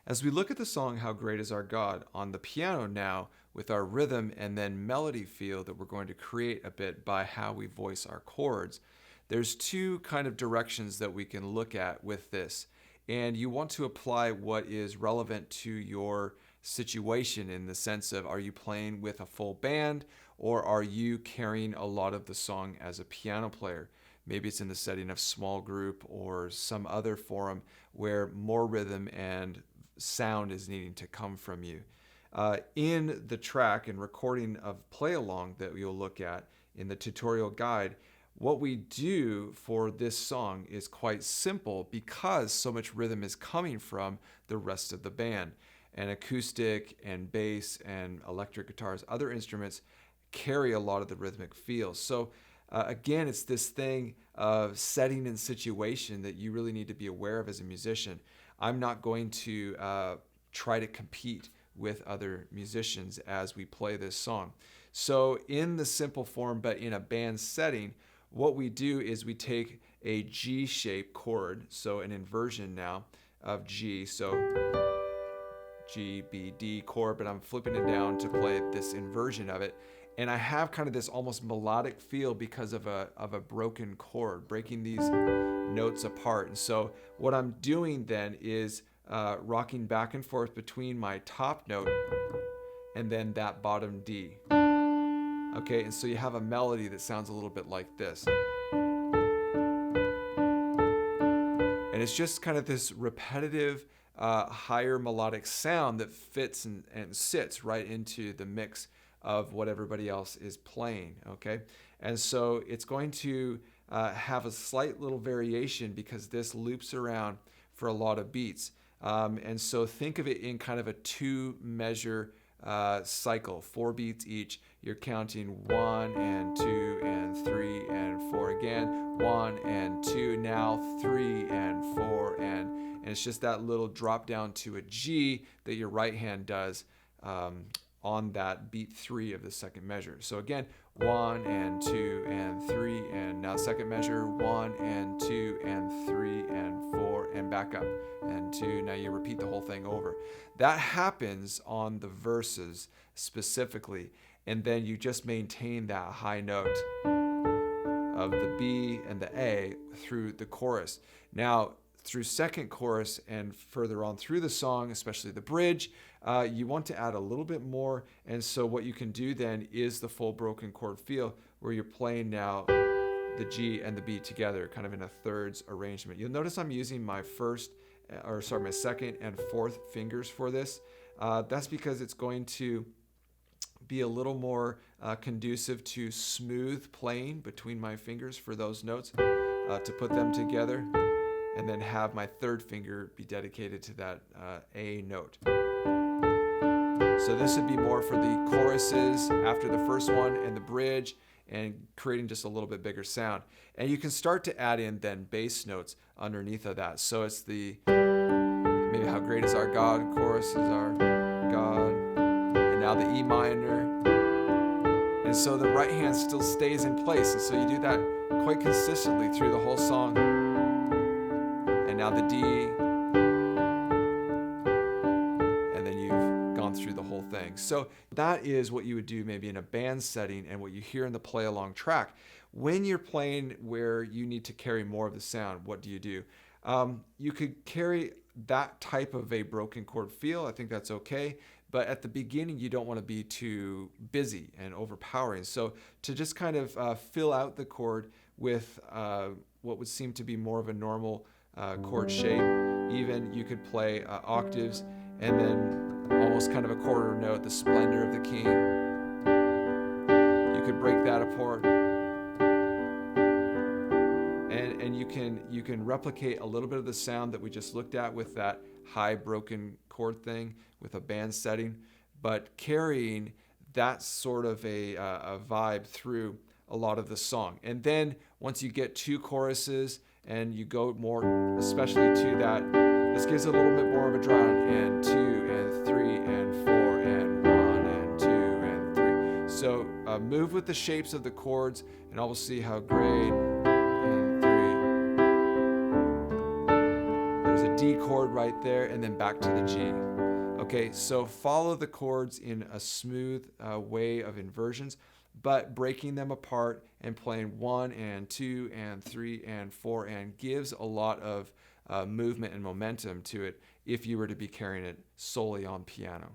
As we look at the song How Great Is Our God on the piano now, with our rhythm and then melody feel that we're going to create a bit by how we voice our chords, there's two kind of directions that we can look at with this. And you want to apply what is relevant to your situation in the sense of, are you playing with a full band or are you carrying a lot of the song as a piano player? Maybe it's in the setting of small group or some other forum where more rhythm and sound is needing to come from you. In the track and recording of play along that you'll look at in the tutorial guide, what we do for this song is quite simple because so much rhythm is coming from the rest of the band. And acoustic and bass and electric guitars, other instruments carry a lot of the rhythmic feel. So again, it's this thing of setting and situation that you really need to be aware of as a musician. I'm not going to try to compete with other musicians as we play this song. So in the simple form, but in a band setting, what we do is we take a G-shaped chord, so an inversion now of G, so G, B, D chord, but I'm flipping it down to play this inversion of it. And I have kind of this almost melodic feel because of a broken chord, breaking these notes apart. And so what I'm doing then is rocking back and forth between my top note and then that bottom D. Okay, and so you have a melody that sounds a little bit like this. And it's just kind of this repetitive, higher melodic sound that fits and sits right into the mix of what everybody else is playing, okay? And so it's going to have a slight little variation because this loops around for a lot of beats. And so think of it in kind of a 2-measure cycle, 4 beats each. You're counting 1 and 2 and 3 and 4 again, 1 and 2, now 3 and 4, and it's just that little drop down to a G that your right hand does on that beat 3 of the second measure. So again, 1 and 2 and 3, and now second measure, 1 and 2 and 3 and 4, and back up and 2. Now you repeat the whole thing over. That happens on the verses specifically, and then you just maintain that high note of the B and the A through the chorus. Now, through second chorus and further on through the song, especially the bridge, you want to add a little bit more. And so what you can do then is the full broken chord feel where you're playing now the G and the B together, kind of in a thirds arrangement. You'll notice I'm using my my second and fourth fingers for this. That's because it's going to be a little more conducive to smooth playing between my fingers for those notes, to put them together, and then have my third finger be dedicated to that A note. So this would be more for the choruses after the first one and the bridge, and creating just a little bit bigger sound. And you can start to add in then bass notes underneath of that. So it's the, maybe How Great Is Our God, chorus is our God, and now the E minor. And so the right hand still stays in place. And so you do that quite consistently through the whole song. And now the D, and then you've gone through the whole thing. So that is what you would do maybe in a band setting and what you hear in the play along track. When you're playing where you need to carry more of the sound, what do? You could carry that type of a broken chord feel. I think that's okay. But at the beginning, you don't want to be too busy and overpowering. So to just kind of fill out the chord with what would seem to be more of a normal chord shape. Even you could play octaves and then almost kind of a quarter note, the splendor of the king. You could break that apart. And you can replicate a little bit of the sound that we just looked at with that high broken chord thing with a band setting, but carrying that sort of a vibe through a lot of the song. And then once you get 2 choruses and you go more especially to that, this gives a little bit more of a draw, and 2 and 3 and 4 and 1 and 2 and 3. So move with the shapes of the chords, and I will see how great. And 3. There's a D D chord right there, and then back to the G. Okay, so follow the chords in a smooth way of inversions, but breaking them apart and playing 1 and 2 and 3 and 4 and gives a lot of movement and momentum to it if you were to be carrying it solely on piano.